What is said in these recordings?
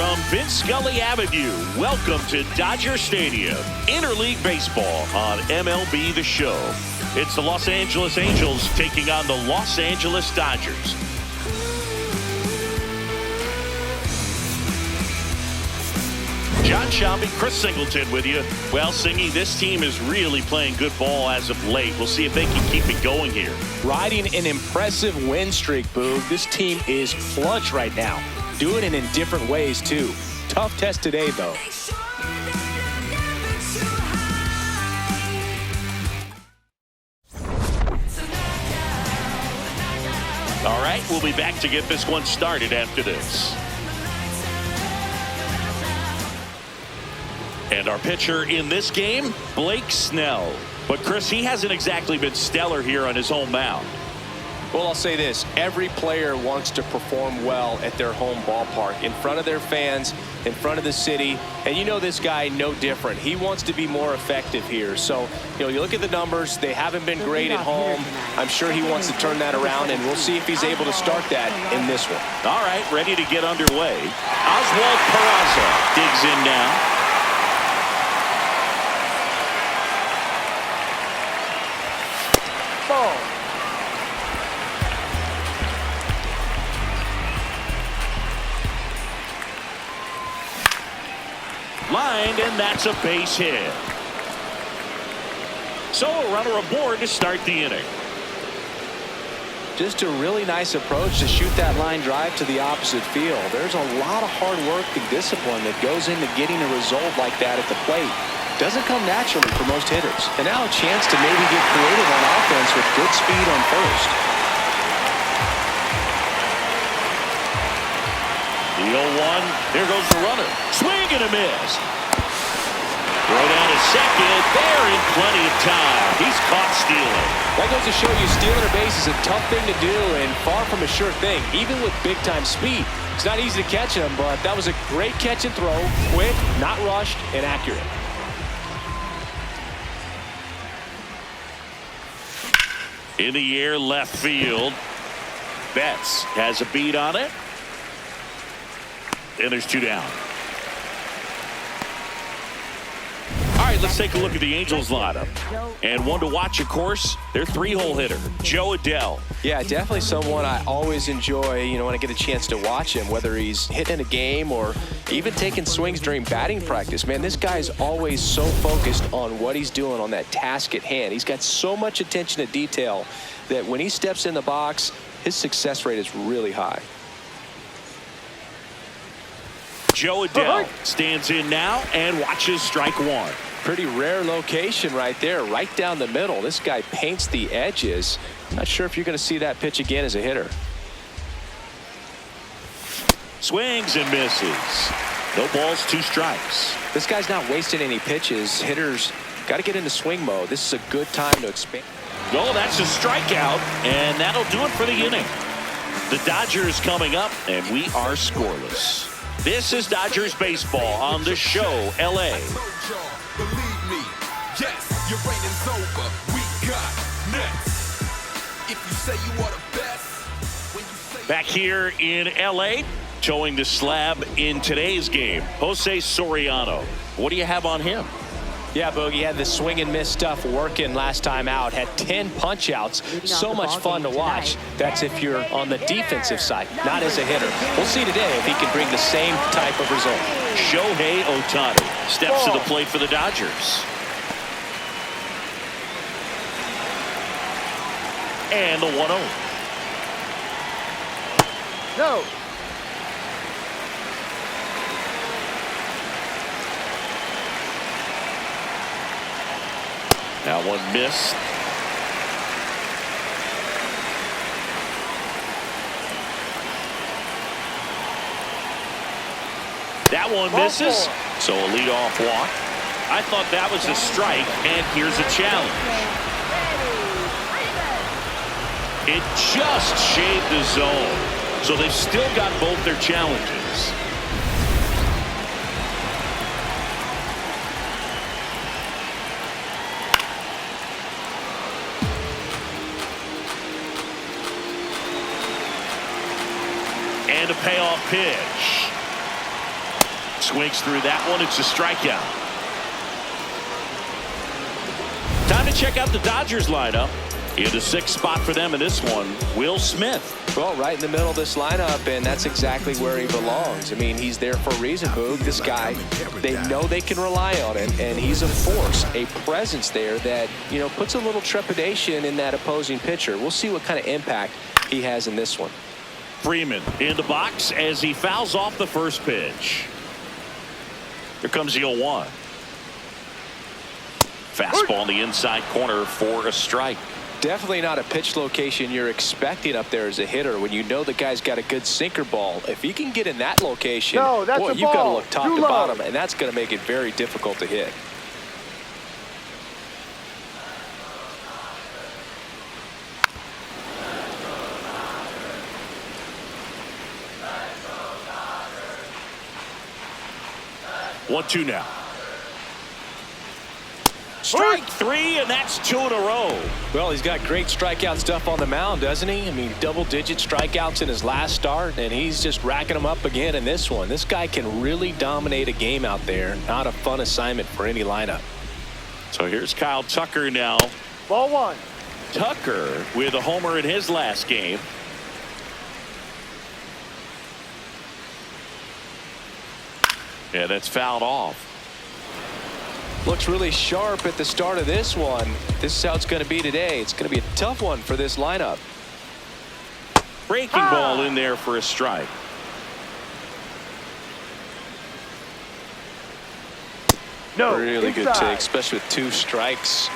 From Vince Scully Avenue, welcome to Dodger Stadium. Interleague Baseball on MLB The Show. It's the Los Angeles Angels taking on the Los Angeles Dodgers. John Shelby, Chris Singleton with you. Well, Singy, this team is really playing good ball as of late. We'll see if they can keep it going here. Riding an impressive win streak, Boog. This team is flush right now. Doing it in different ways, too. Tough test today, though. All right, we'll be back to get this one started after this. And our pitcher in this game, Blake Snell. But, Chris, he hasn't exactly been stellar here on his home mound. Well, I'll say this. Every player wants to perform well at their home ballpark, in front of their fans, in front of the city. And you know this guy no different. He wants to be more effective here. So, you look at the numbers. They haven't been great at home. I'm sure he wants to turn that around, and we'll see if he's able to start that in this one. All right, ready to get underway. Oswald Peraza digs in now. Ball. Lined, and that's a base hit. So a runner aboard to start the inning. Just a really nice approach to shoot that line drive to the opposite field. There's a lot of hard work and discipline that goes into getting a result like that at the plate. Doesn't come naturally for most hitters. And now a chance to maybe get creative on offense with good speed on first. The 0-1. Here goes the runner. Swing and a miss. Throw down to second. There in plenty of time. He's caught stealing. That goes to show you stealing a base is a tough thing to do and far from a sure thing, even with big-time speed. It's not easy to catch him, but that was a great catch and throw. Quick, not rushed, and accurate. In the air, left field. Betts has a beat on it. And there's two down. All right, let's take a look at the Angels lineup. And one to watch, of course, their three-hole hitter, Jo Adell. Yeah, definitely someone I always enjoy, when I get a chance to watch him, whether he's hitting a game or even taking swings during batting practice. Man, this guy's always so focused on what he's doing on that task at hand. He's got so much attention to detail that when he steps in the box, his success rate is really high. Jo Adell stands in now and watches strike one. Pretty rare location right there, right down the middle. This guy paints the edges. Not sure if you're going to see that pitch again as a hitter. Swings and misses. No balls, two strikes. This guy's not wasting any pitches. Hitters got to get into swing mode. This is a good time to expand. Oh, that's a strikeout, and that'll do it for the inning. The Dodgers coming up, and we are scoreless. This is Dodgers baseball on The Show, LA. Believe me, yes, your reign is over. We got next. If you say you are the best, when you say back here in LA, towing the slab in today's game, Jose Soriano. What do you have on him? Yeah, Bogey had the swing and miss stuff working last time out. Had 10 punch outs. So much fun to watch. That's if you're on the defensive side, not as a hitter. We'll see today if he can bring the same type of result. Shohei Ohtani steps to the plate for the Dodgers. And the 1-0. No. That one missed. That one misses. So a leadoff walk. I thought that was a strike, and here's a challenge. It just shaved the zone. So they've still got both their challenges. And a payoff pitch. swings through that one. It's a strikeout. Time to check out the Dodgers lineup. In the sixth spot for them in this one, Will Smith. Well, right in the middle of this lineup, and that's exactly where he belongs. I mean, he's there for a reason, Boog. This guy, they know they can rely on him, and he's a force, a presence there that, you know, puts a little trepidation in that opposing pitcher. We'll see what kind of impact he has in this one. Freeman in the box as he fouls off the first pitch. Here comes the 0-1. Fastball in the inside corner for a strike. Definitely not a pitch location you're expecting up there as a hitter when you know the guy's got a good sinker ball. If he can get in that location, boy, you've got to look top to bottom, and that's going to make it very difficult to hit. One-two now. Strike three, and that's 2 in a row. Well, he's got great strikeout stuff on the mound, doesn't he? I mean, double-digit strikeouts in his last start, and he's just racking them up again in this one. This guy can really dominate a game out there. Not a fun assignment for any lineup. So here's Kyle Tucker now. Ball one. Tucker with a homer in his last game. Yeah, that's fouled off. Looks really sharp at the start of this one. This is how it's going to be today. It's going to be a tough one for this lineup. Breaking ball in there for a strike. No. Really good take, especially with 2 strikes.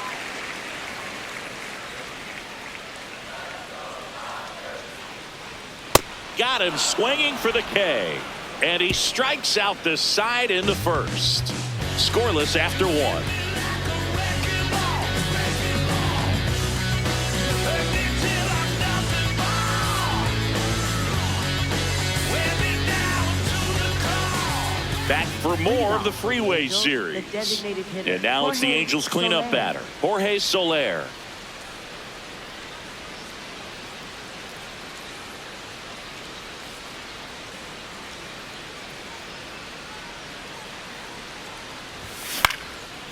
Got him swinging for the K. And he strikes out the side in the first. Scoreless after 1. Back for more of the Freeway Series. And now it's the Angels cleanup batter, Jorge Soler.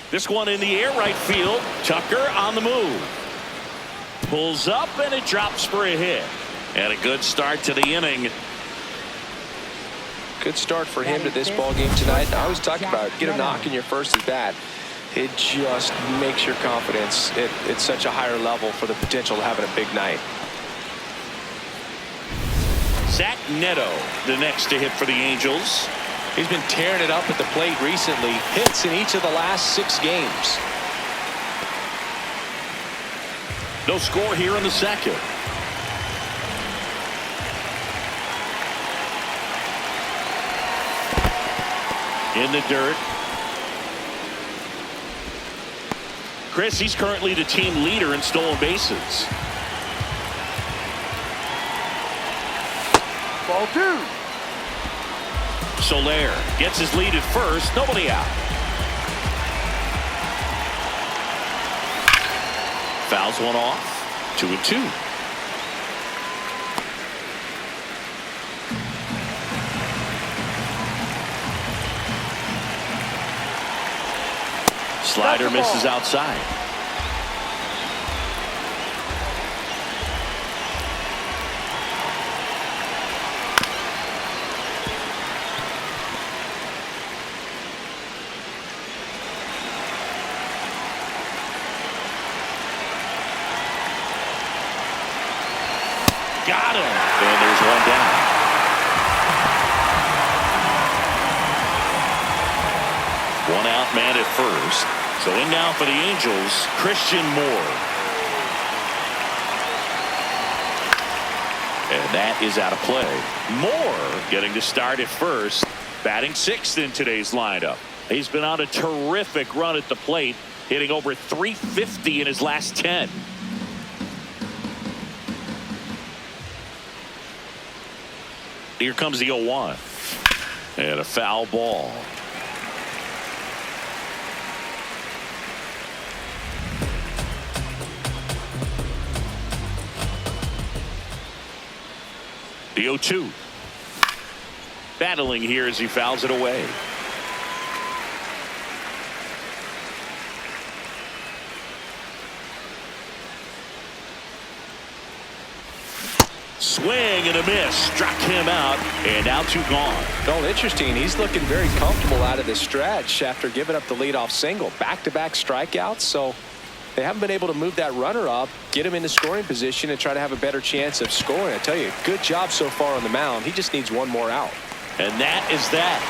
This one in the air right field. Tucker on the move. Pulls up and it drops for a hit. And a good start to the inning. Good start for him to this ball game tonight. I always talk about it. Get a knock in your first at bat. It just makes your confidence at such a higher level for the potential of having a big night. Zach Neto, the next to hit for the Angels. He's been tearing it up at the plate recently. Hits in each of the last 6 games. No score here in the second. In the dirt. Chris, he's currently the team leader in stolen bases. Ball 2. Soler gets his lead at first. Nobody out. Fouls one off. 2-2. Slider misses outside. Got him. And there's one down. One out man at first. So in now for the Angels, Christian Moore. And that is out of play. Moore getting to start at first, batting 6th in today's lineup. He's been on a terrific run at the plate, hitting over .350 in his last 10. Here comes the 0-1. And a foul ball. The 0-2. Battling here as he fouls it away. swing and a miss. Struck him out, and now 2 gone. Oh, interesting. He's looking very comfortable out of the stretch after giving up the leadoff single. Back-to-back strikeouts, so they haven't been able to move that runner up, get him in the scoring position, and try to have a better chance of scoring. I tell you, good job so far on the mound. He just needs one more out. And that is that.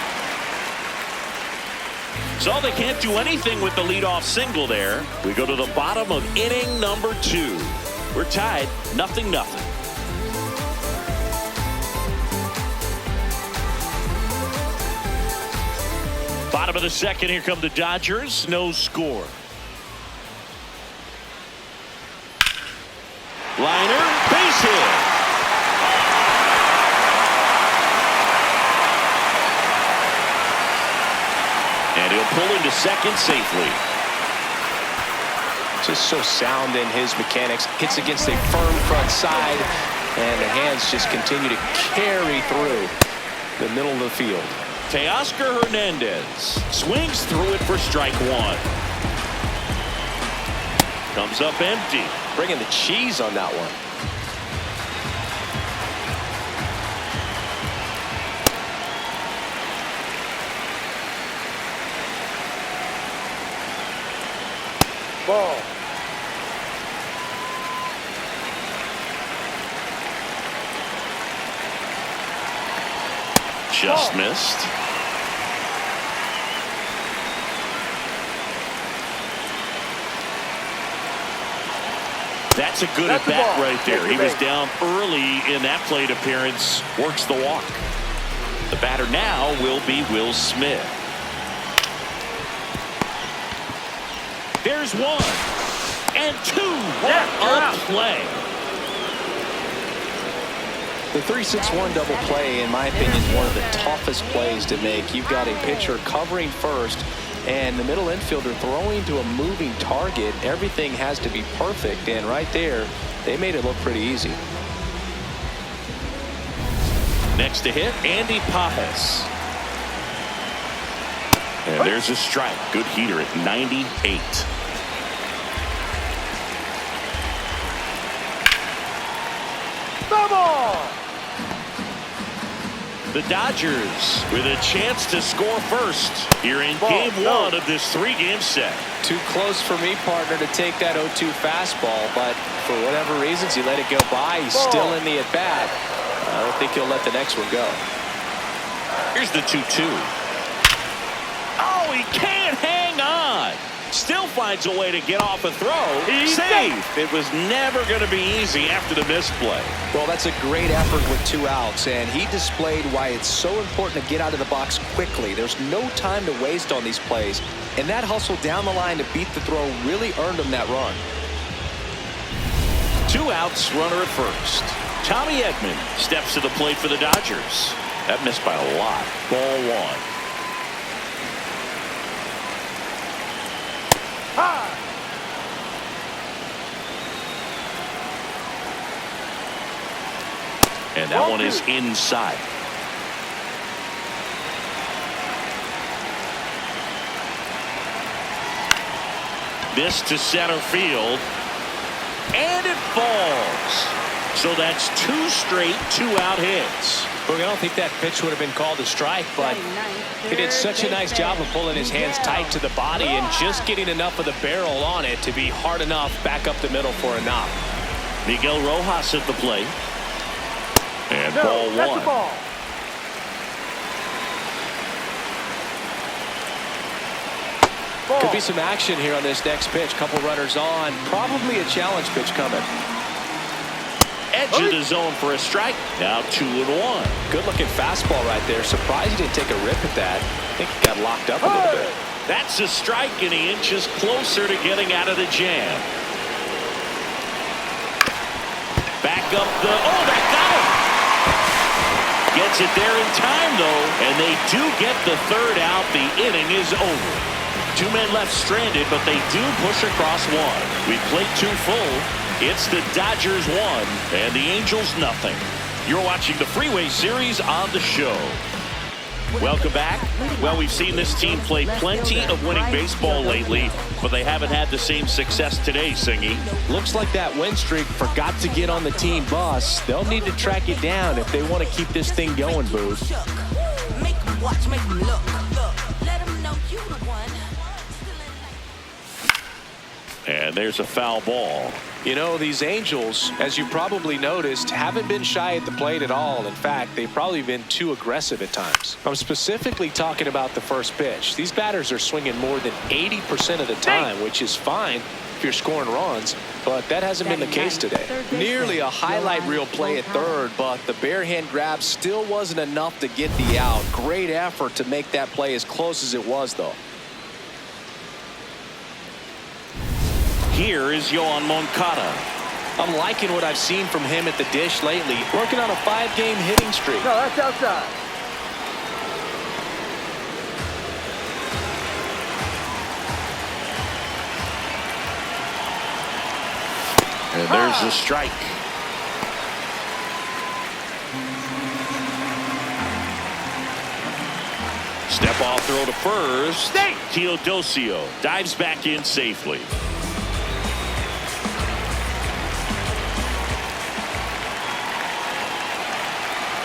So they can't do anything with the leadoff single there. We go to the bottom of inning number 2. We're tied 0-0. Bottom of the second, here come the Dodgers. No score. Liner, base hit. And he'll pull into second safely. Just so sound in his mechanics. Hits against a firm front side, and the hands just continue to carry through the middle of the field. Teoscar Hernandez swings through it for strike 1. Comes up empty. Bringing the cheese on that one. Ball. Just missed. That's a good That's at the bat ball. right there. Take He the was base. down early in that plate appearance. Works the walk. The batter now will be Will Smith. There's 1 and 2. What a play. The 3-6-1 double play, in my opinion, is one of the toughest plays to make. You've got a pitcher covering first and the middle infielder throwing to a moving target. Everything has to be perfect, and right there, they made it look pretty easy. Next to hit, Andy Pajas. And there's a strike. Good heater at 98. Double. The Dodgers with a chance to score first here in game 1 of this 3-game set. Too close for me, partner, to take that 0-2 fastball, but for whatever reasons, he let it go by. He's still in the at-bat. I don't think he'll let the next one go. Here's the 2-2. Oh, he can't hang on. Still finds a way to get off a throw. Safe. It was never going to be easy after the misplay. Well, that's a great effort with 2 outs, and he displayed why it's so important to get out of the box quickly. There's no time to waste on these plays, and that hustle down the line to beat the throw really earned him that run. 2 outs, runner at first. Tommy Edman steps to the plate for the Dodgers. That missed by a lot. Ball 1. And that one is inside. This to center field. And it falls. So that's 2 straight 2-out hits. Look, I don't think that pitch would have been called a strike, but he did such a nice job of pulling his hands tight to the body and just getting enough of the barrel on it to be hard enough back up the middle for a knock. Miguel Rojas at the plate. And No, ball that's 1. the ball. Could be some action here on this next pitch. Couple runners on. Probably a challenge pitch coming. Edge of the zone for a strike. Now 2-1. Good looking fastball right there. Surprised he didn't take a rip at that. I think he got locked up a little bit. That's a strike, and he inches closer to getting out of the jam. Back up the... Oh, that got him! Gets it there in time, though, and they do get the 3rd out. The inning is over. 2 men left stranded, but they do push across 1. We played 2 full. It's the Dodgers 1 and the Angels nothing. You're watching the Freeway Series on the show. Welcome back. Well, we've seen this team play plenty of winning baseball lately, but they haven't had the same success today, Singy. Looks like that win streak forgot to get on the team bus. They'll need to track it down if they want to keep this thing going, Booth. Make 'em watch, make 'em look. Let 'em know you the one. And there's a foul ball. You know, these Angels, as you probably noticed, haven't been shy at the plate at all. In fact, they've probably been too aggressive at times. I'm specifically talking about the first pitch. These batters are swinging more than 80% of the time, which is fine if you're scoring runs, but that hasn't been the case today. Nearly a highlight reel play at third, but the bare hand grab still wasn't enough to get the out. Great effort to make that play as close as it was, though. Here is Yoan Moncada. I'm liking what I've seen from him at the dish lately. Working on a 5-game hitting streak. No, that's outside. And there's the strike. Step off throw to first. Teodosio dives back in safely.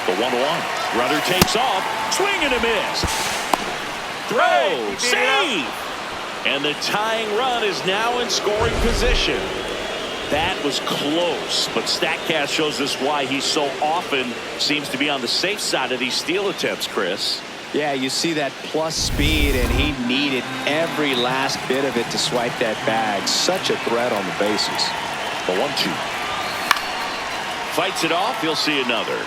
The 1-1. Runner takes off. Swing and a miss. Throw. Save. And the tying run is now in scoring position. That was close, but StatCast shows us why he so often seems to be on the safe side of these steal attempts, Chris. Yeah, you see that plus speed, and he needed every last bit of it to swipe that bag. Such a threat on the bases. The 1-2. Fights it off. He'll see another.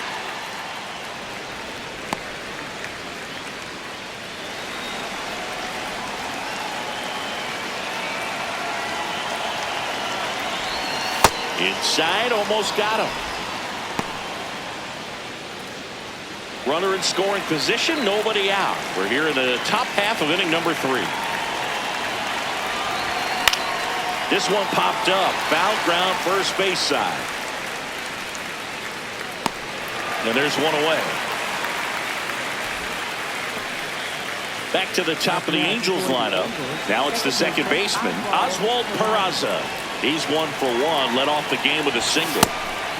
Inside, almost got him. Runner in scoring position, nobody out. We're here in the top half of inning number 3. This one popped up. Foul ground, first base side. And there's one away. Back to the top of the Angels lineup. Now it's the second baseman, Oswald Peraza. He's 1 for 1, led off the game with a single.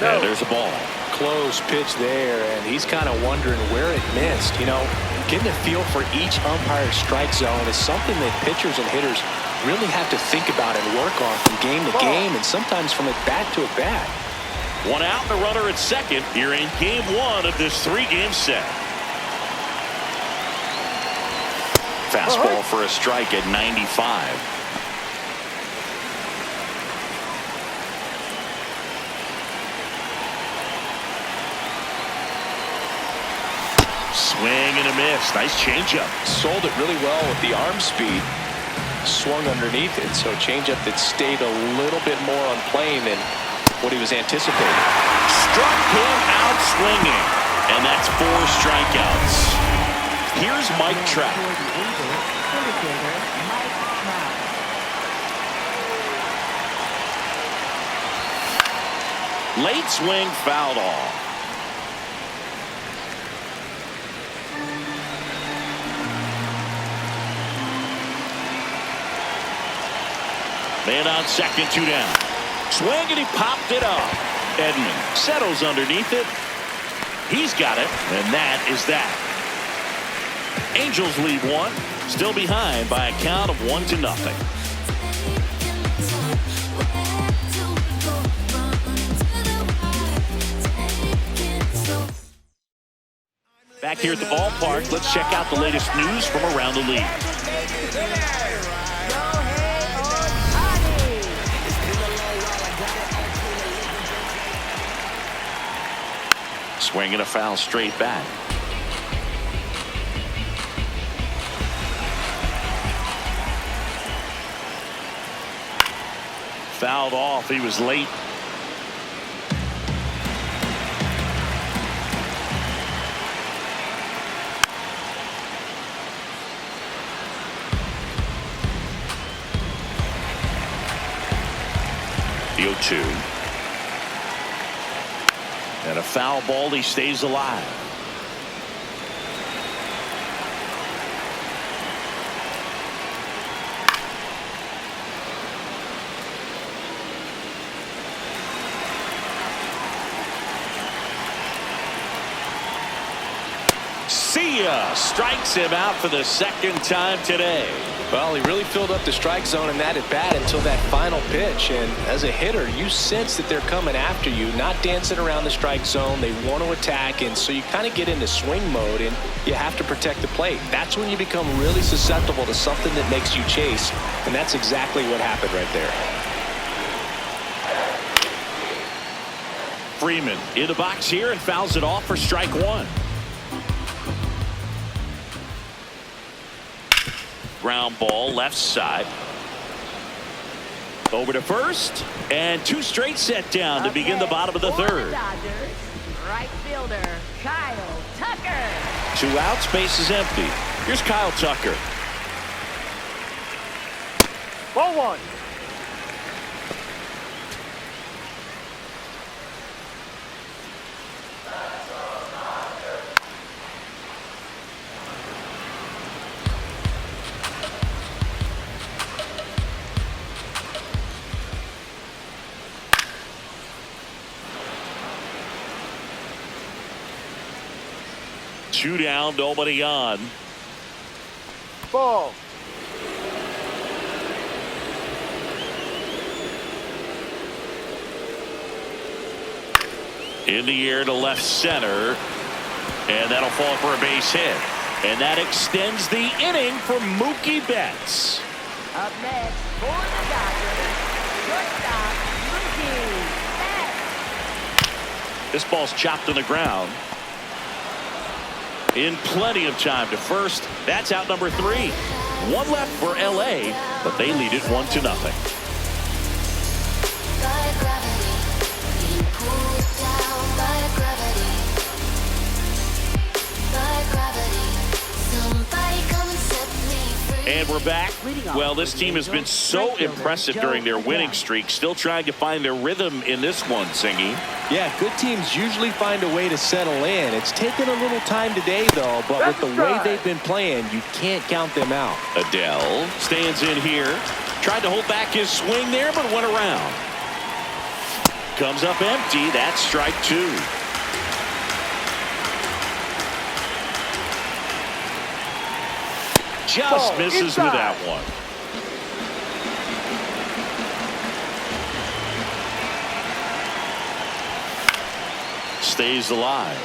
No. And there's a ball. Close pitch there, and he's kind of wondering where it missed. You know, getting a feel for each umpire's strike zone is something that pitchers and hitters really have to think about and work on from game to game, and sometimes from at bat to at bat. One out, the runner at second here in game 1 of this 3-game set. Fastball for a strike at 95. Swing and a miss. Nice changeup. Sold it really well with the arm speed. Swung underneath it, so changeup that stayed a little bit more on plane than what he was anticipating. Struck him out swinging. And that's 4 strikeouts. Here's Mike Trout. Late swing fouled off. Man on second, 2 down. Swing and he popped it up. Edman settles underneath it. He's got it, and that is that. Angels lead 1, still behind by a count of 1-0. Back here at the ballpark, let's check out the latest news from around the league. Swing and a foul straight back. Fouled off. He was late. The 0-2. And a foul ball. He stays alive. Garcia strikes him out for the second time today. Well, he really filled up the strike zone in that at bat until that final pitch. And as a hitter, you sense that they're coming after you, not dancing around the strike zone. They want to attack, and so you kind of get into swing mode, and you have to protect the plate. That's when you become really susceptible to something that makes you chase, and that's exactly what happened right there. Freeman in the box here and fouls it off for strike one. Ground ball left side. Over to first, and two straight set down to begin the bottom of the third. Dodgers, right fielder Kyle Tucker. 2 outs, base is empty. Here's Kyle Tucker. Ball one. Two down, nobody on. Ball. In the air to left center, and that'll fall for a base hit. And that extends the inning for Mookie Betts. Up next for the Dodgers, shortstop Mookie Betts. This ball's chopped on the ground. In plenty of time to first. That's out number 3. 1 left for LA, but they lead it 1-0. And we're back. Well, this team has been so impressive during their winning streak. Still trying to find their rhythm in this one, Singy. Yeah, good teams usually find a way to settle in. It's taken a little time today, though, but with the way they've been playing, you can't count them out. Adele stands in here. Tried to hold back his swing there, but went around. Comes up empty. That's strike 2. Just misses with that one. Stays alive.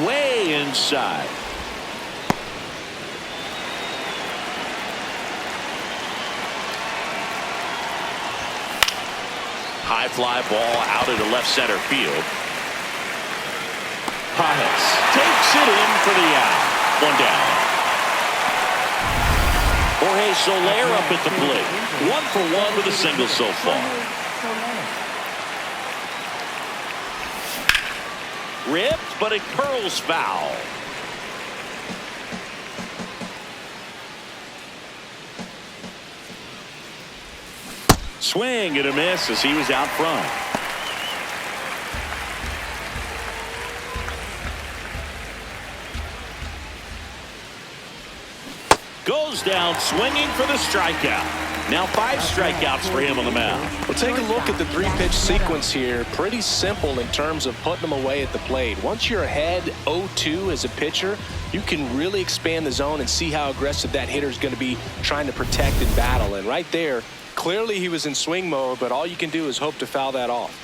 Way inside. High fly ball out into left center field. Pages takes it in for the out. 1 down. Jorge Soler up at the plate. 1 for 1 with a single so far. Ripped, but it curls foul. Swing and a miss as he was out front. Goes down swinging for the strikeout. Now 5 strikeouts for him on the mound. Well, take a look at the 3-pitch sequence here. Pretty simple in terms of putting them away at the plate. Once you're ahead 0-2 as a pitcher, you can really expand the zone and see how aggressive that hitter is going to be trying to protect and battle. And right there, clearly he was in swing mode, but all you can do is hope to foul that off.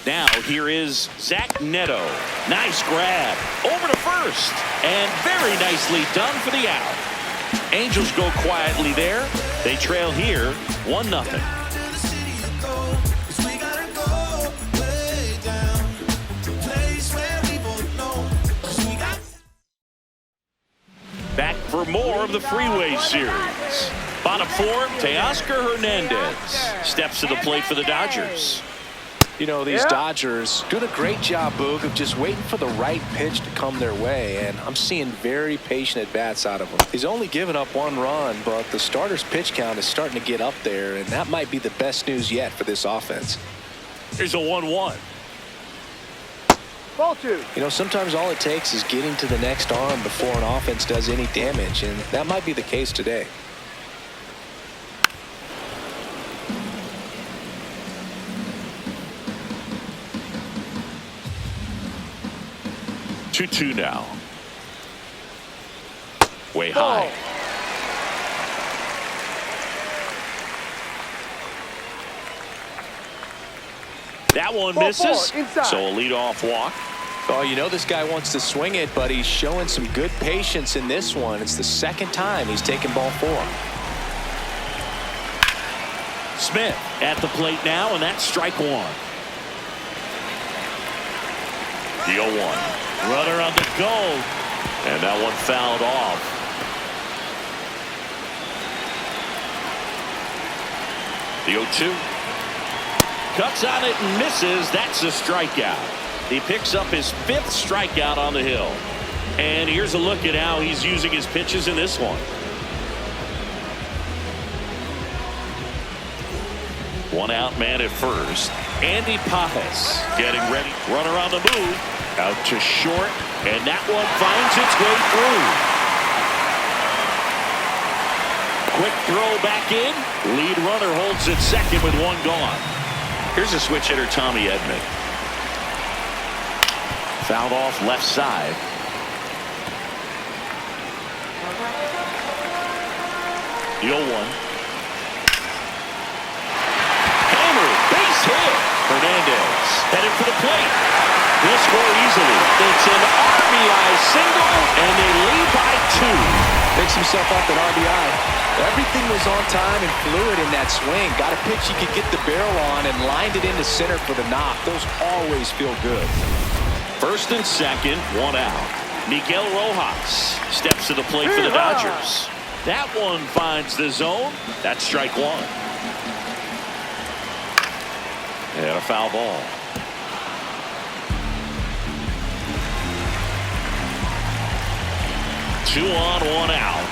Now here is Zach Neto. Nice grab. Over to first. And very nicely done for the out. Angels go quietly there. They trail here 1-0. Back for more of the Freeway Series. Bottom 4, Teoscar Hernandez steps to the plate for the Dodgers. You know, these Dodgers doing a great job, Boog, of just waiting for the right pitch to come their way, and I'm seeing very patient at-bats out of him. He's only given up 1 run, but the starter's pitch count is starting to get up there, and that might be the best news yet for this offense. Here's a 1-1. Ball 2. You know, sometimes all it takes is getting to the next arm before an offense does any damage, and that might be the case today. 2-2 now. Way high. That one misses. So a leadoff walk. Oh, you know this guy wants to swing it, but he's showing some good patience in this one. It's the second time he's taken ball 4. Smith at the plate now, and that's strike 1. The 0-1. Runner on the go. And that one fouled off. The 0-2. Cuts on it and misses. That's a strikeout. He picks up his 5th strikeout on the hill. And here's a look at how he's using his pitches in this one. 1 out man at first. Andy Pajes getting ready. Runner on the move. Out to short. And that one finds its way through. Quick throw back in. Lead runner holds at second with 1 gone. Here's a switch hitter, Tommy Edman. Fouled off left side. The 0-1. Hammer, base hit. Hernandez headed for the plate. He'll score easily. It's an RBI single, and they lead by 2. Picks himself up an RBI. Everything was on time and fluid in that swing. Got a pitch he could get the barrel on and lined it into center for the knock. Those always feel good. First and second, 1 out. Miguel Rojas steps to the plate for the Dodgers. That one finds the zone. That's strike 1. And a foul ball. 2 on, 1 out.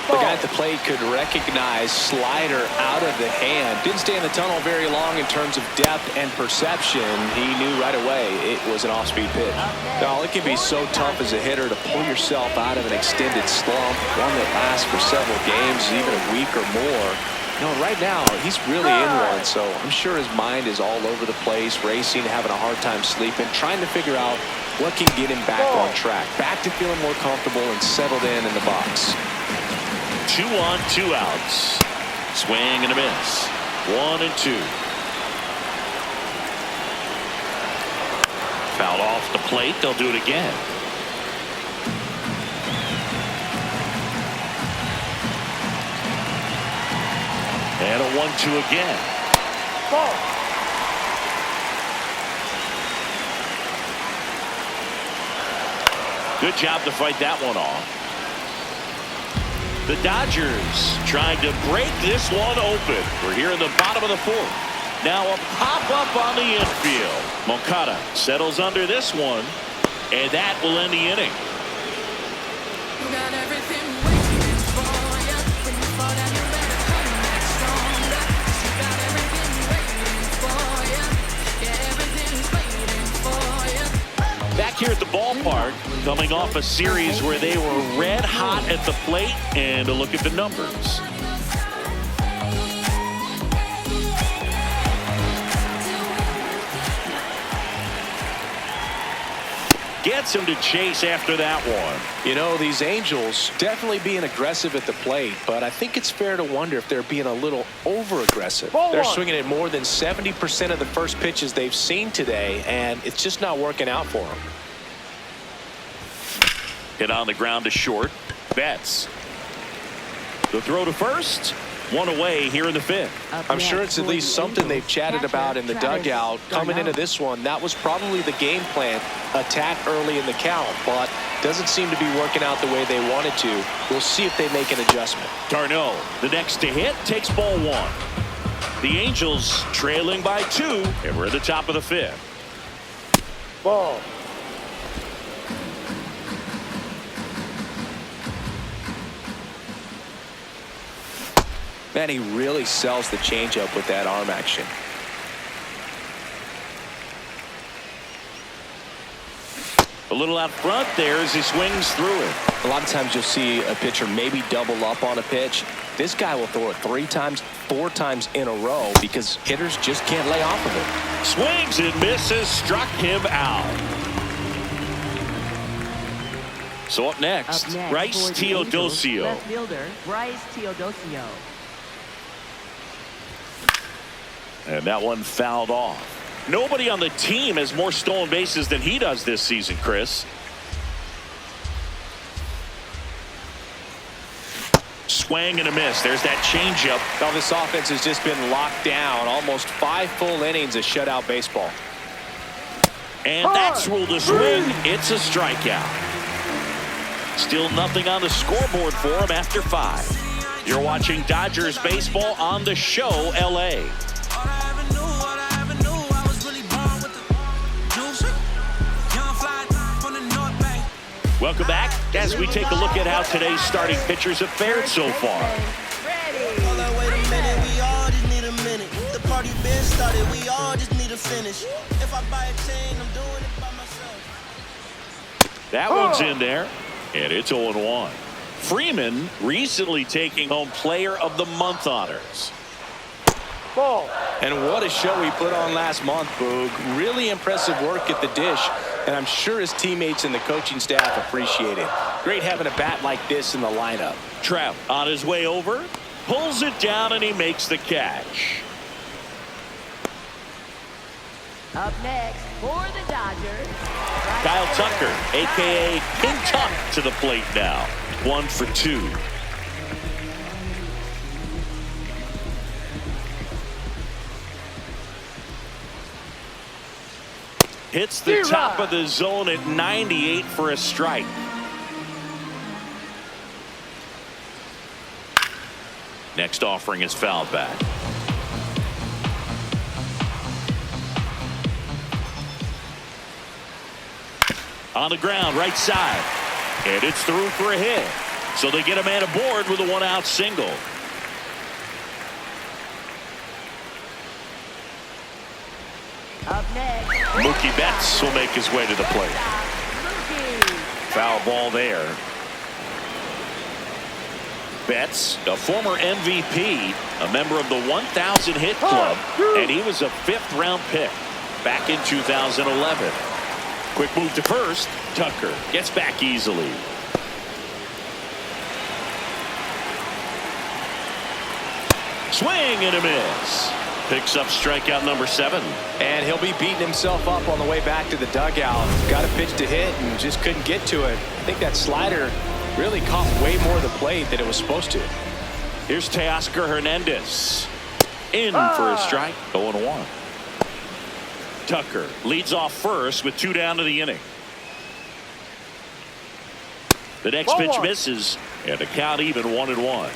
The guy at the plate could recognize slider out of the hand. Didn't stay in the tunnel very long in terms of depth and perception. He knew right away it was an off-speed pitch. Now, it can be so tough as a hitter to pull yourself out of an extended slump, one that lasts for several games, even a week or more. You know, right now, he's really in one, so I'm sure his mind is all over the place, racing, having a hard time sleeping, trying to figure out what can get him back on track, back to feeling more comfortable and settled in the box. 2 on, 2 outs. Swing and a miss. 1 and 2. Fouled off the plate. They'll do it again. And a 1-2 again. Ball. Good job to fight that one off. The Dodgers trying to break this one open. We're here in the bottom of the 4th. Now a pop-up on the infield. Moncada settles under this one, and that will end the inning. You got everything waiting for you. When you fall down, you better come back stronger. You got everything waiting for you. Yeah, everything's waiting for you. Back here at the ballpark, coming off a series where they were red hot at the plate, and a look at the numbers. Gets him to chase after that one. You know, these Angels definitely being aggressive at the plate, but I think it's fair to wonder if they're being a little over-aggressive. They're swinging at more than 70% of the first pitches they've seen today, and it's just not working out for them. Hit on the ground to short. Betts. The throw to first. 1 away here in the 5th. I'm sure it's at least something they've chatted about in the dugout. Coming into this one, that was probably the game plan. Attack early in the count, but doesn't seem to be working out the way they wanted to. We'll see if they make an adjustment. Darno, the next to hit, takes ball 1. The Angels trailing by 2, and we're at the top of the 5th. Ball. Man, he really sells the changeup with that arm action. A little out front there as he swings through it. A lot of times you'll see a pitcher maybe double up on a pitch. This guy will throw it 3 times, 4 times in a row because hitters just can't lay off of it. Swings and misses, struck him out. So up next, Bryce for the Angels, Teodosio. left fielder Bryce Teodosio. And that one fouled off. Nobody on the team has more stolen bases than he does this season, Chris. Swing and a miss. There's that changeup. Now this offense has just been locked down. Almost 5 full innings of shutout baseball. And that's ruled a swing. It's a strikeout. Still nothing on the scoreboard for him after 5. You're watching Dodgers baseball on the show, LA. Welcome back as we take a look at how today's starting pitchers have fared so far. Hold on, wait a minute, we all just need a minute. The party been started, we all just need to finish. If I buy a chain, I'm doing it by myself. That one's in there, and it's 0-1. Freeman recently taking home Player of the Month honors. Ball. And what a show he put on last month, Boog. Really impressive work at the dish, and I'm sure his teammates and the coaching staff appreciate it. Great having a bat like this in the lineup. Trout on his way over, pulls it down, and he makes the catch. Up next for the Dodgers, Kyle Tucker, a.k.a. King Tuck, to the plate now. 1 for 2. Hits the top of the zone at 98 for a strike. Next offering is fouled back. On the ground, right side. And it's through for a hit. So they get a man aboard with a 1-out single. up next. Mookie Betts will make his way to the plate. Foul ball there. Betts, a former MVP, a member of the 1,000 hit club, and he was a 5th-round pick back in 2011. Quick move to first. Tucker gets back easily. Swing and a miss. Picks up strikeout number 7. And he'll be beating himself up on the way back to the dugout. Got a pitch to hit and just couldn't get to it. I think that slider really caught way more of the plate than it was supposed to. Here's Teoscar Hernandez. In for a strike. 0-1. Tucker leads off first with 2 down to the inning. The next pitch misses, and the count even 1-1.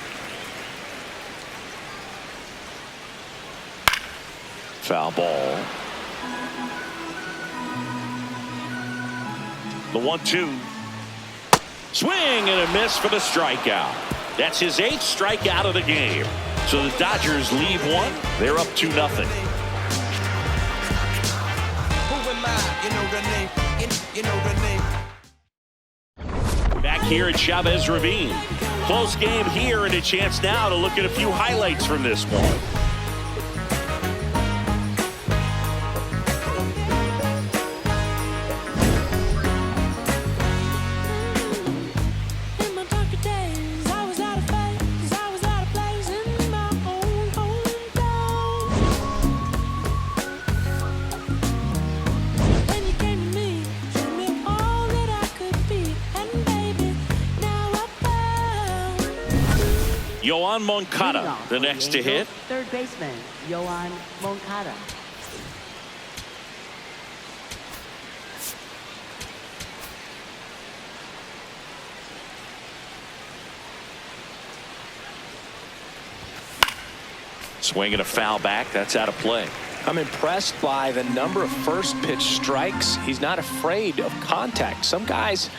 Foul ball. The 1-2. Swing and a miss for the strikeout. That's his 8th strikeout of the game. So the Dodgers lead one. They're up 2-0. Back here at Chavez Ravine. Close game here and a chance now to look at a few highlights from this one. Yoan Moncada, the next to hit. Third baseman, Yoan Moncada. Swinging a foul back. That's out of play. I'm impressed by the number of first pitch strikes. He's not afraid of contact. Some guys,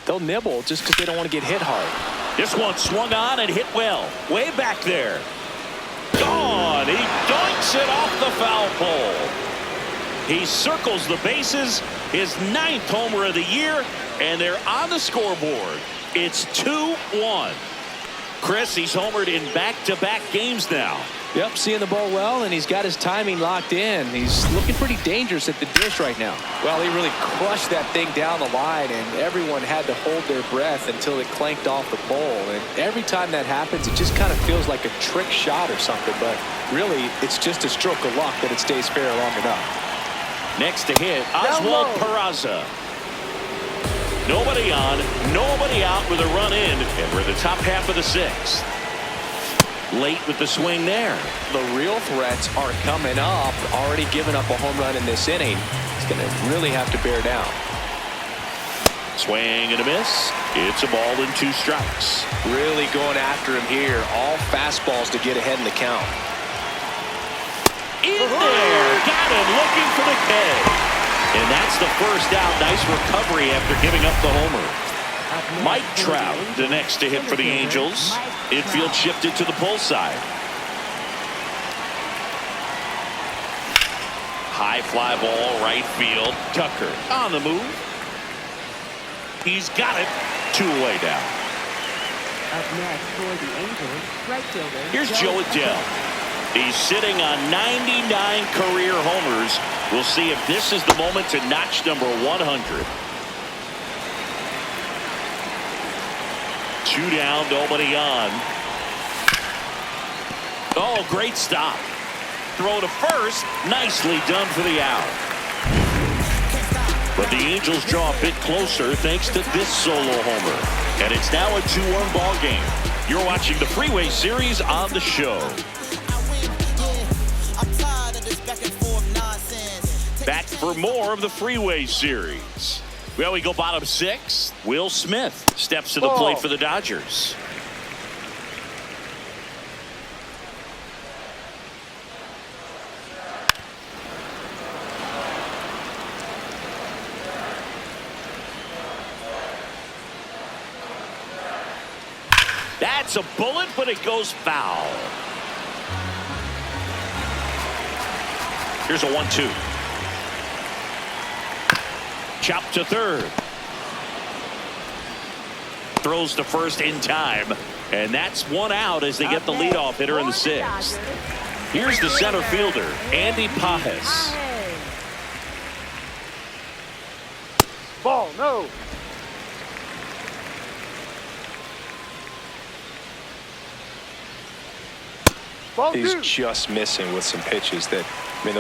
they'll nibble just because they don't want to get hit hard. This one swung on and hit well. Way back there. Gone. He doinks it off the foul pole. He circles the bases. His 9th homer of the year. And they're on the scoreboard. It's 2-1. Chris, he's homered in back-to-back games now. Yep, seeing the ball well, and he's got his timing locked in. He's looking pretty dangerous at the dish right now. Well, he really crushed that thing down the line, and everyone had to hold their breath until it clanked off the pole. And every time that happens, it just kind of feels like a trick shot or something, but really, it's just a stroke of luck that it stays fair long enough. Next to hit, Oswald Peraza. Nobody on, nobody out with a run in, and we're the top half of the sixth. Late with the swing there. The real threats are coming up. Already given up a home run in this inning. He's going to really have to bear down. Swing and a miss. It's a ball and 2 strikes. Really going after him here. All fastballs to get ahead in the count. In there. Got him looking for the K. And that's the first out. Nice recovery after giving up the homer. Mike Trout, the next to hit for the Angels. Infield shifted to the pull side. High fly ball, right field. Tucker on the move. He's got it. 2 away down. Up next for the Angels, right fielder. Here's Joe Adell. He's sitting on 99 career homers. We'll see if this is the moment to notch number 100. 2 down, nobody on. Oh, great stop. Throw to first. Nicely done for the out. But the Angels draw a bit closer thanks to this solo homer. And it's now a 2-1 ball game. You're watching the Freeway Series on the show. Back for more of the Freeway Series. Well, we go bottom 6. Will Smith steps to the plate for the Dodgers. That's a bullet, but it goes foul. Here's a 1-2. Chop to third. Throws to first in time. And that's 1 out as they get the leadoff hitter in the 6th. Here's the center fielder, Andy Pages. Ball, no. Ball He's 2. just missing with some pitches that, I mean,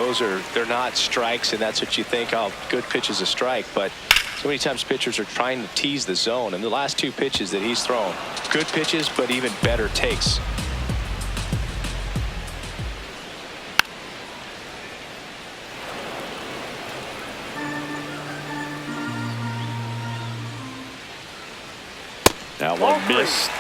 they're not strikes, and that's what you think, oh, good pitch is a strike, but so many times pitchers are trying to tease the zone, and the last 2 pitches that he's thrown, good pitches, but even better takes. Now one missed.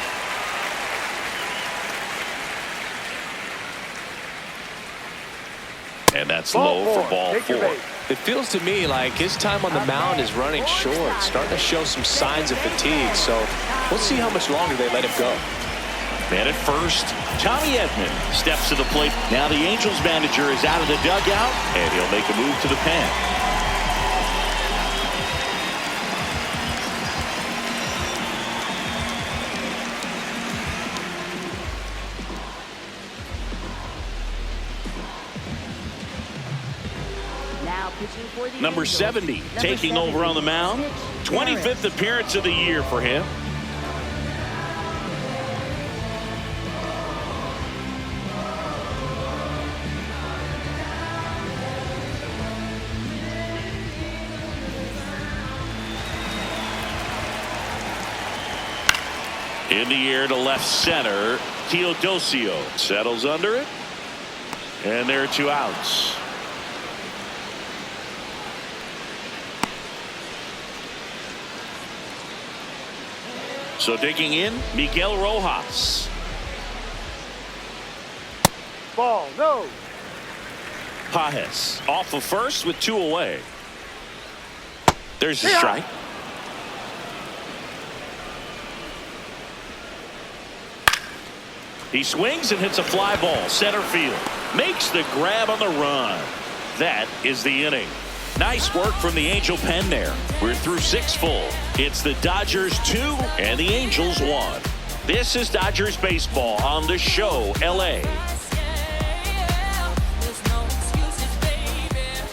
And that's low for ball 4. It feels to me like his time on the mound is running short, starting to show some signs of fatigue. So we'll see how much longer they let him go. Man at first, Tommy Edman steps to the plate. Now the Angels manager is out of the dugout, and he'll make a move to the pen. Number 70 taking over on the mound. 25th appearance of the year for him. In the air to left center. Teodosio settles under it. And there are 2 outs. So digging in, Miguel Rojas. Ball, no. Pages off of first with 2 away. There's the strike. He swings and hits a fly ball center field. Makes the grab on the run. That is the inning. Nice work from the Angel pen there. We're through 6 full. It's the Dodgers 2 and the Angels 1. This is Dodgers baseball on the show, LA.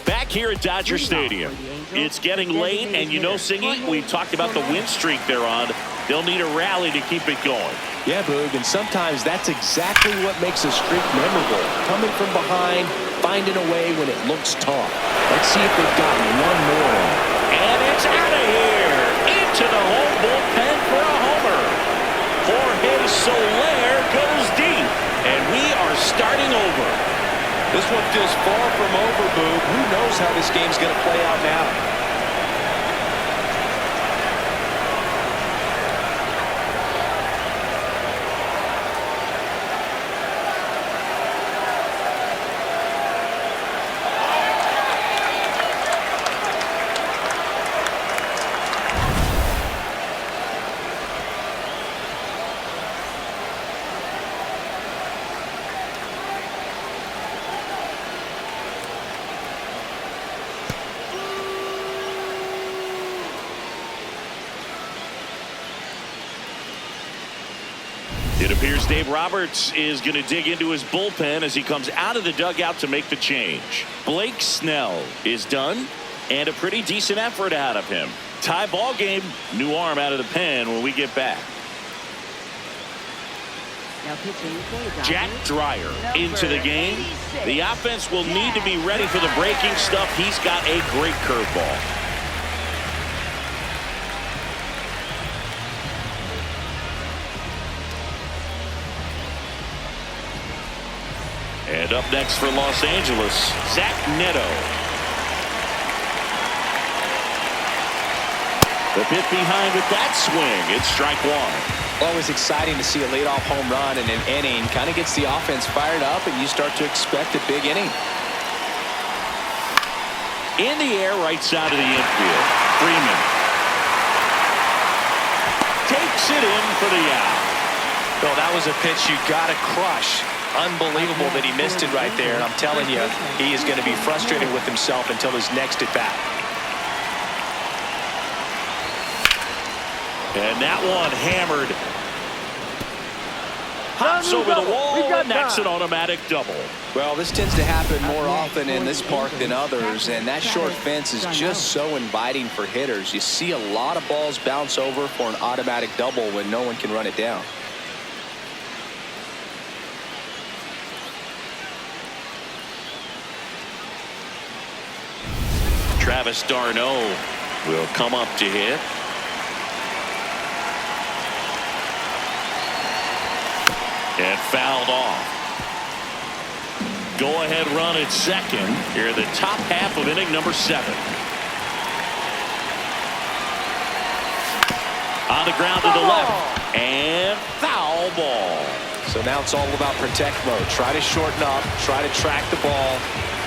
Back here at Dodger Stadium. It's getting late, and you know, Singy, we've talked about the win streak they're on. They'll need a rally to keep it going. Yeah, Boog, and sometimes that's exactly what makes a streak memorable. Coming from behind, finding a way when it looks tough. Let's see if they've got one more. And it's out of here. Into the home bullpen for a homer. Jorge Soler goes deep, and we are starting over. This one feels far from over, Boog. Who knows how this game's going to play out now? It appears Dave Roberts is going to dig into his bullpen as he comes out of the dugout to make the change. Blake Snell is done, and a pretty decent effort out of him. Tie ball game, new arm out of the pen when we get back. Now pitching for the Dodgers, Jack Dreyer into the game. 86. The offense will need to be ready for the breaking stuff. He's got a great curveball. And up next for Los Angeles, Zach Neto. The pitch behind with that swing. It's strike one. Always exciting to see a leadoff home run in an inning. Kind of gets the offense fired up, and you start to expect a big inning. In the air, right side of the infield. Freeman takes it in for the out. Well, that was a pitch you got to crush. Unbelievable that he missed it right there. And I'm telling you, he is going to be frustrated with himself until his next at bat. And that one hammered. Hops over the wall, and that's an automatic double. Well, this tends to happen more often in this park than others, and that short fence is just so inviting for hitters. You see a lot of balls bounce over for an automatic double when no one can run it down. Travis d'Arnaud will come up to hit. And fouled off. Go ahead run at second here in the top half of inning number 7. On the ground to the left. And foul ball. So now it's all about protect mode. Try to shorten up. Try to track the ball.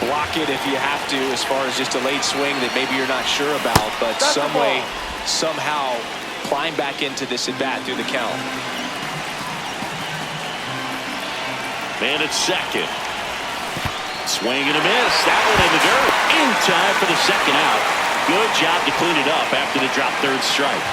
Block it if you have to, as far as just a late swing that maybe you're not sure about. But some way, somehow, climb back into this at bat through the count. Man at second. Swing and a miss. That one in the dirt. In time for the second out. Good job to clean it up after the drop third strike.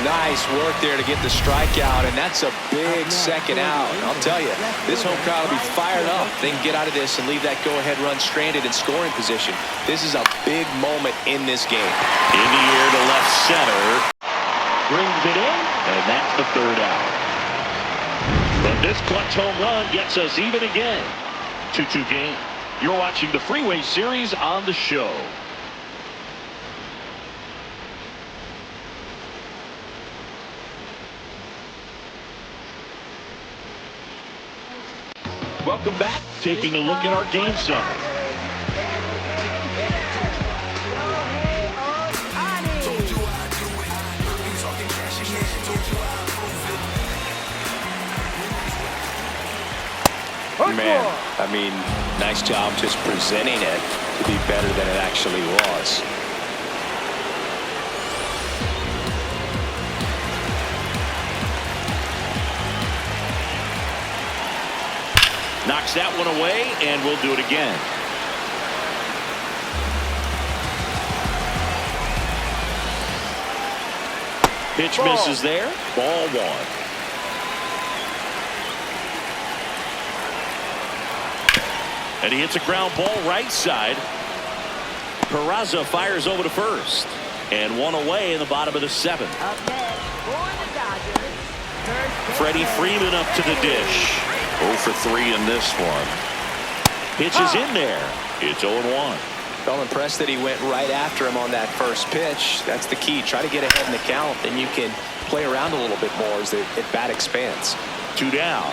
Nice work there to get the strikeout, and that's a big second out. I'll tell you, this home crowd will be fired up. They can get out of this and leave that go-ahead run stranded in scoring position. This is a big moment in this game. In the air to left center. Brings it in, and that's the third out. But this clutch home run gets us even again. 2-2 game. You're watching the Freeway Series on the show. Welcome back. Taking a look at our game summary. Man, I mean, nice job just presenting it to be better than it actually was. Knocks that one away, and we'll do it again. Pitch misses there. Ball one. And he hits a ground ball right side. Peraza fires over to first. And one away in the bottom of the 7th. Up next for the Dodgers. First Freddie baseman. Freeman up to the dish. 0 for 3 in this one. Pitches in there. It's 0-1. Felt impressed that he went right after him on that first pitch. That's the key. Try to get ahead in the count, then you can play around a little bit more as the at-bat expands. 2 down.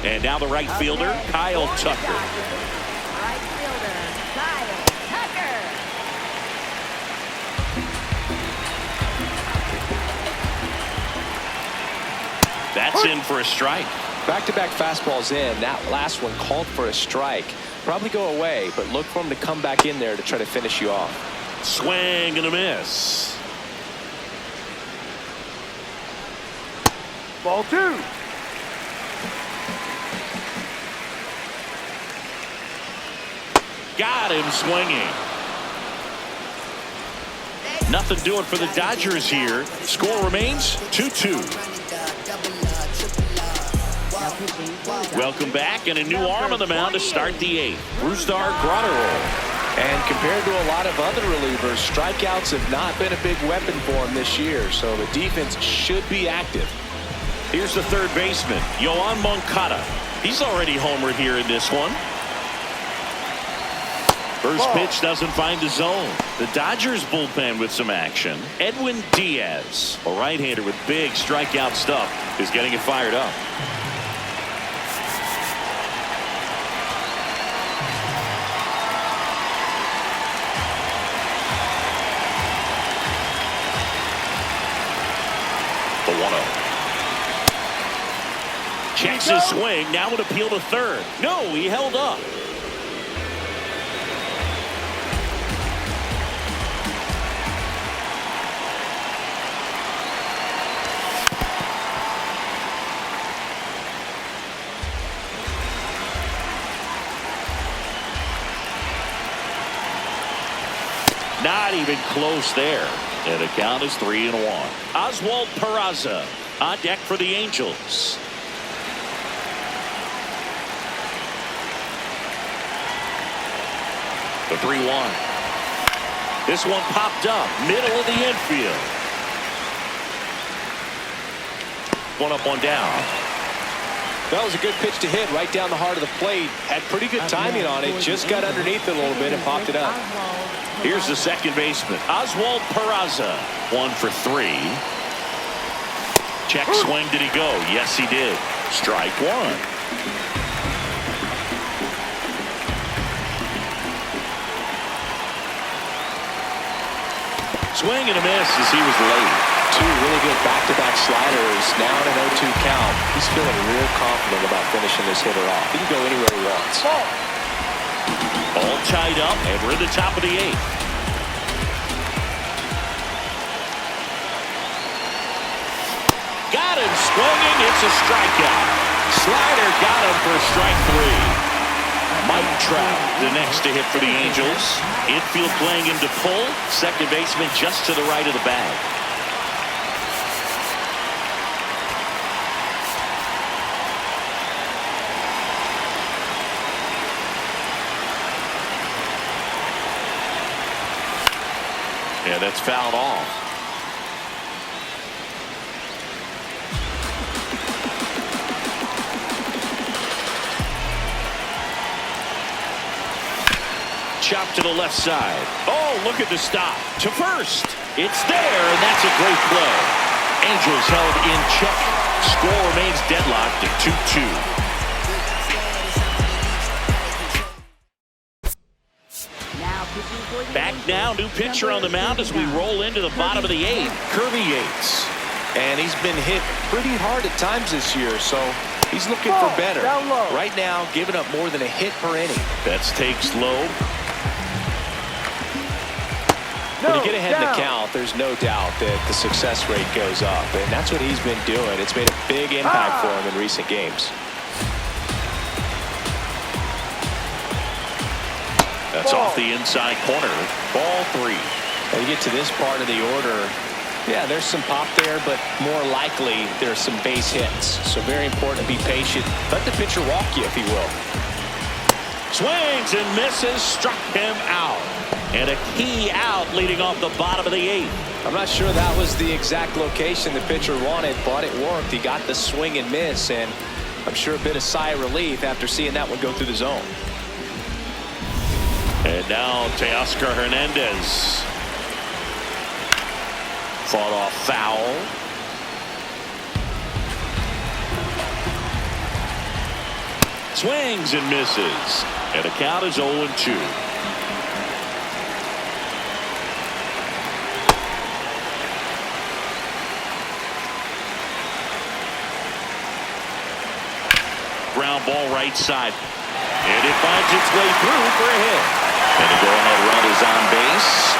And now the right Up fielder, next Kyle for the Tucker. Dodgers. Right fielder, Kyle Tucker. That's in for a strike. Back-to-back fastballs in. That last one called for a strike. Probably go away, but look for him to come back in there to try to finish you off. Swing and a miss. Ball 2. Got him swinging. Nothing doing for the Dodgers here. Score remains 2-2. Now pitching for the Welcome back, and a new arm on the mound to start the 8th. Brusdar Graterol. And compared to a lot of other relievers, strikeouts have not been a big weapon for him this year, so the defense should be active. Here's the third baseman, Yoan Moncada. He's already homered here in this one. First pitch doesn't find the zone. The Dodgers bullpen with some action. Edwin Diaz, a right-hander with big strikeout stuff, is getting it fired up. The 1-0. Checks his swing. Now an appeal to third. No, he held up. Not even close there. And the count is 3-1. Oswald Peraza on deck for the Angels. The 3-1. This one popped up, middle of the infield. One up, one down. That was a good pitch to hit right down the heart of the plate. Had pretty good timing on it. Just got underneath it a little bit and popped it up. Here's the second baseman, Oswald Peraza. 1 for 3. Check swing. Did he go? Yes, he did. Strike 1. Swing and a miss as he was late. Two really good back-to-back sliders. Now in an 0-2 count. He's feeling real confident about finishing this hitter off. He can go anywhere he wants. All tied up, and we're at the top of the 8th. Got him swinging. It's a strikeout. Slider got him for strike 3. Mike Trout, the next to hit for the Angels. Infield playing him to pull. Second baseman just to the right of the bag. Yeah, that's fouled off. Chop to the left side. Oh, look at the stop. To first. It's there, and that's a great play. Angels held in check. Score remains deadlocked at 2-2. Now pitching for the Back Angels, now, new pitcher on the mound as we roll into the bottom of the 8th. Kirby Yates. And he's been hit pretty hard at times this year, so he's looking for better. Down low. Right now, giving up more than a hit per inning. That's takes low. When you get ahead in the count, there's no doubt that the success rate goes up, and that's what he's been doing. It's made a big impact for him in recent games. That's off the inside corner. Ball 3. When you get to this part of the order, Yeah, there's some pop there, but more likely there's some base hits. So very important to be patient. Let the pitcher walk you, if he will. Swings and misses, struck him out. And a key out leading off the bottom of the 8th. I'm not sure that was the exact location the pitcher wanted, but it worked. He got the swing and miss, and I'm sure a bit of sigh of relief after seeing that one go through the zone. And now Teoscar Hernandez. Fought off foul. Swings and misses. And the count is 0-2. Ground ball right side. And it finds its way through for a hit. And the go-ahead run is on base.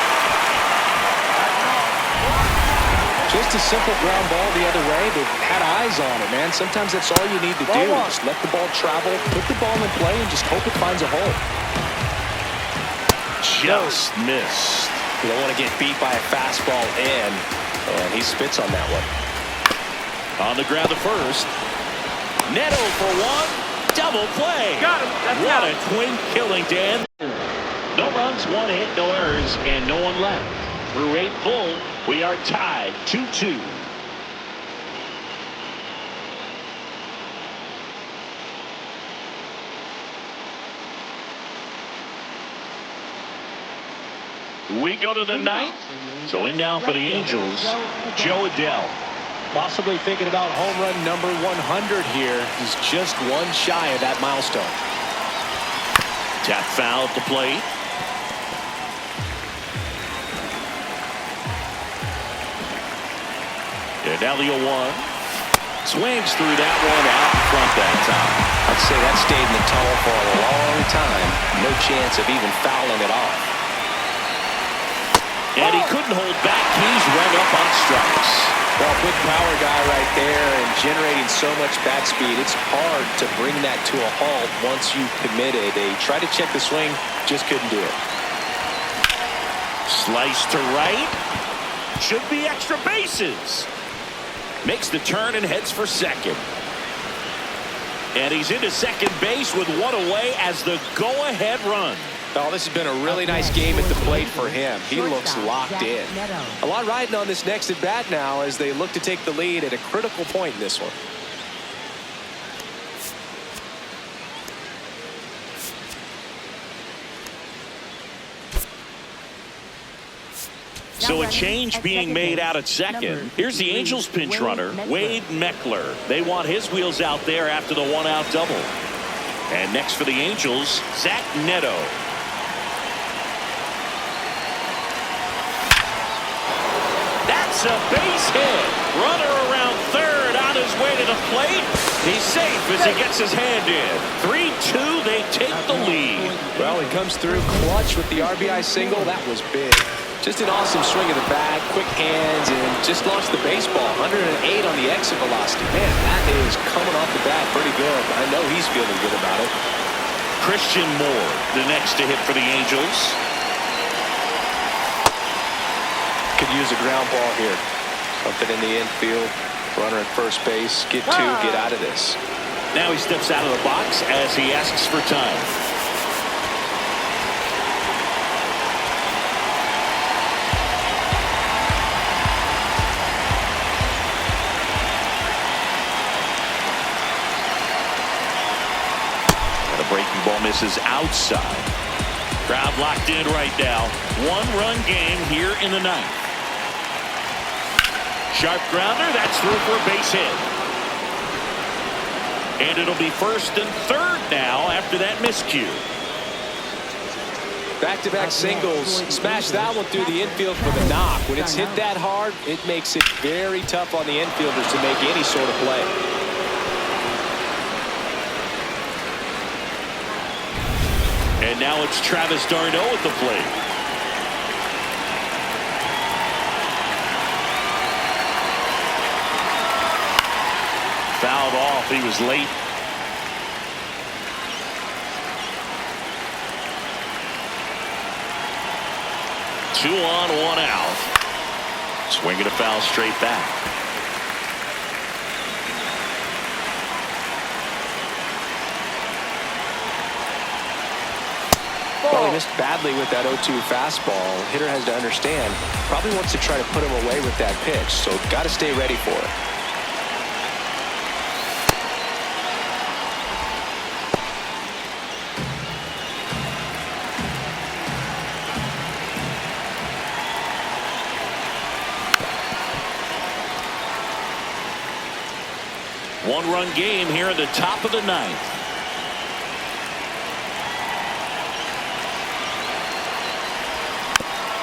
Just a simple ground ball the other way. They've had eyes on it, man. Sometimes that's all you need to do. Just let the ball travel, put the ball in play, and just hope it finds a hole. Just missed. You don't want to get beat by a fastball in, and he spits on that one. On the ground to first. Neto for one. Double play. Got him. That's What out. a twin killing, Dan. No runs, 1 hit, no errors, and no one left. Through 8 full, we are tied 2-2. We go to the 9th. So in now for the Angels, Joe Adell. Possibly thinking about home run number 100 here. He's just one shy of that milestone. Tap foul at the plate. And now the 0-1. Swings through that one out in front that time. I'd say that stayed in the tunnel for a long time. No chance of even fouling it off. And he couldn't hold back. He's run up on strikes. Well, big power guy right there and generating so much bat speed. It's hard to bring that to a halt once you committed. They tried to check the swing, just couldn't do it. Slice to right. Should be extra bases. Makes the turn and heads for second. And he's into second base with one away as the go-ahead run. Oh, this has been a really nice game at the plate for him. He looks locked in. A lot riding on this next at bat now as they look to take the lead at a critical point in this one. So a change being made out at second. Here's the Angels pinch runner, Wade Meckler. They want his wheels out there after the 1-out double. And next for the Angels, Zach Neto. That's a base hit. Runner around third on his way to the plate. He's safe as he gets his hand in. 3-2, they take the lead. Well, he comes through clutch with the RBI single. That was big. Just an awesome swing of the bat, quick hands, and just launched the baseball. 108 on the exit velocity. Man, that is coming off the bat pretty good. I know he's feeling good about it. Christian Moore, the next to hit for the Angels. Could use a ground ball here. Something in the infield. Runner at first base. Get two, get out of this. Now he steps out of the box as he asks for time. And a breaking ball misses outside. Crowd locked in right now. 1-run game here in the 9th. Sharp grounder, that's through for a base hit. And it'll be first and third now after that miscue. Back-to-back singles. Smash that one through the infield for the knock. When it's hit that hard, it makes it very tough on the infielders to make any sort of play. And now it's Travis d'Arnaud at the plate. Fouled off. He was late. Two on, 1 out. Swinging a foul straight back. Well, he missed badly with that 0-2 fastball. Hitter has to understand, probably wants to try to put him away with that pitch, so got to stay ready for it. One-run game here in the top of the ninth.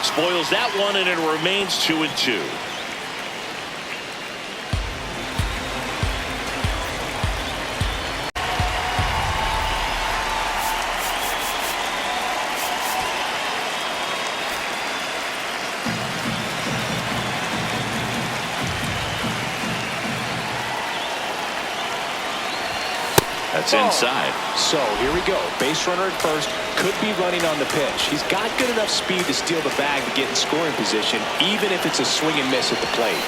Spoils that one, and it remains 2-2. That's inside. So here we go. Base runner at first. Could be running on the pitch. He's got good enough speed to steal the bag to get in scoring position, even if it's a swing and miss at the plate.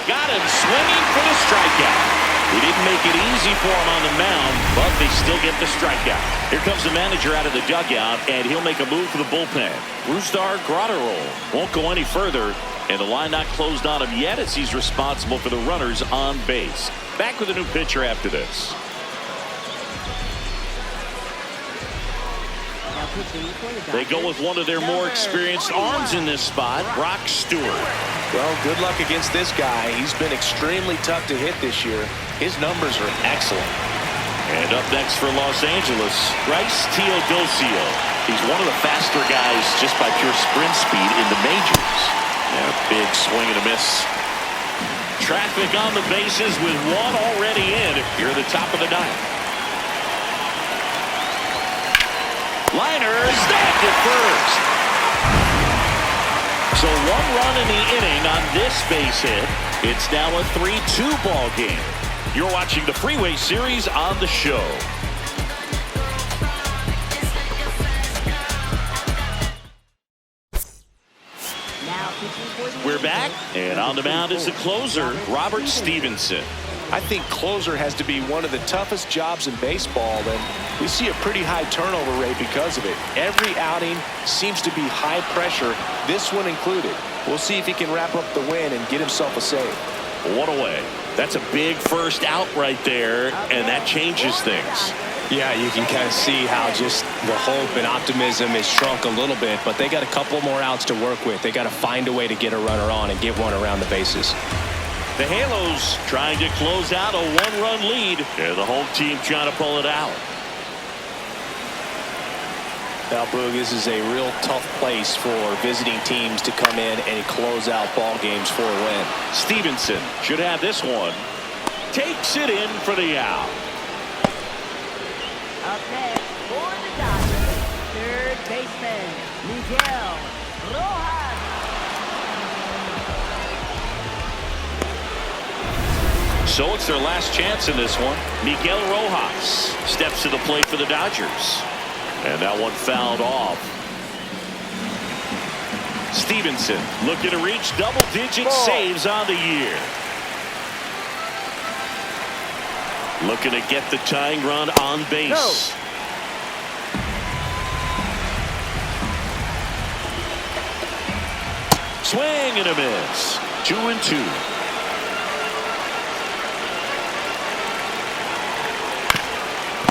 Got him swinging for the strikeout. He didn't make it easy for him on the mound, but they still get the strikeout. Here comes the manager out of the dugout, and he'll make a move for the bullpen. Rustar Graterol won't go any further, and the line not closed on him yet as he's responsible for the runners on base. Back with a new pitcher after this. They go with one of their more experienced arms in this spot, Brock Stewart. Well, good luck against this guy. He's been extremely tough to hit this year. His numbers are excellent. And up next for Los Angeles, Bryce Teodosio. He's one of the faster guys just by pure sprint speed in the majors. And a big swing and a miss. Traffic on the bases with one already in here at the top of the ninth. Liner snapped at first. So one run in the inning on this base hit. It's now a 3-2 ball game. You're watching the Freeway Series on the show. We're back, and on the mound is the closer, Robert Stevenson. I think closer has to be one of the toughest jobs in baseball, and we see a pretty high turnover rate because of it. Every outing seems to be high pressure, this one included. We'll see if he can wrap up the win and get himself a save. One away. That's a big first out right there, and that changes things. Yeah, you can kind of see how just the hope and optimism is shrunk a little bit, but they got a couple more outs to work with. They got to find a way to get a runner on and get one around the bases. The Halos trying to close out a one-run lead. Yeah, the home team trying to pull it out. Now, Boog, this is a real tough place for visiting teams to come in and close out ball games for a win. Stevenson should have this one. Takes it in for the out. Up next for the Dodgers, third baseman, Miguel Rojas. So it's their last chance in this one. Miguel Rojas steps to the plate for the Dodgers. And that one fouled off. Stevenson looking to reach double-digit saves on the year. Looking to get the tying run on base. No. Swing and a miss. 2-2.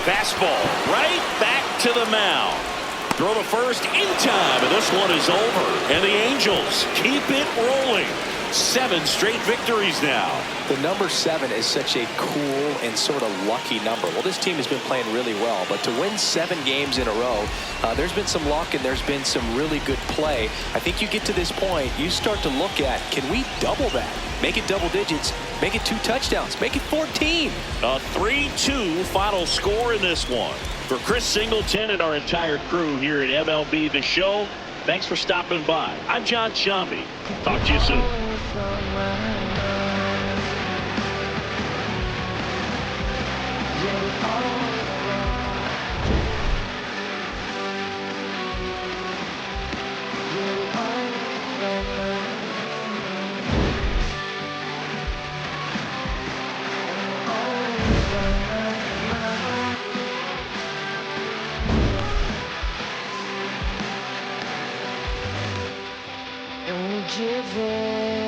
Fastball right back to the mound. Throw to first in time, and this one is over. And the Angels keep it rolling. 7 straight victories now. The number 7 is such a cool and sort of lucky number. Well, this team has been playing really well, but to win 7 games in a row, there's been some luck and there's been some really good play. I think you get to this point, you start to look at, can we double that? Make it double digits, make it 2 touchdowns, make it 14. A 3-2 final score in this one. For Chris Singleton and our entire crew here at MLB The Show, thanks for stopping by. I'm John Shambi. Talk to you soon. forgiven.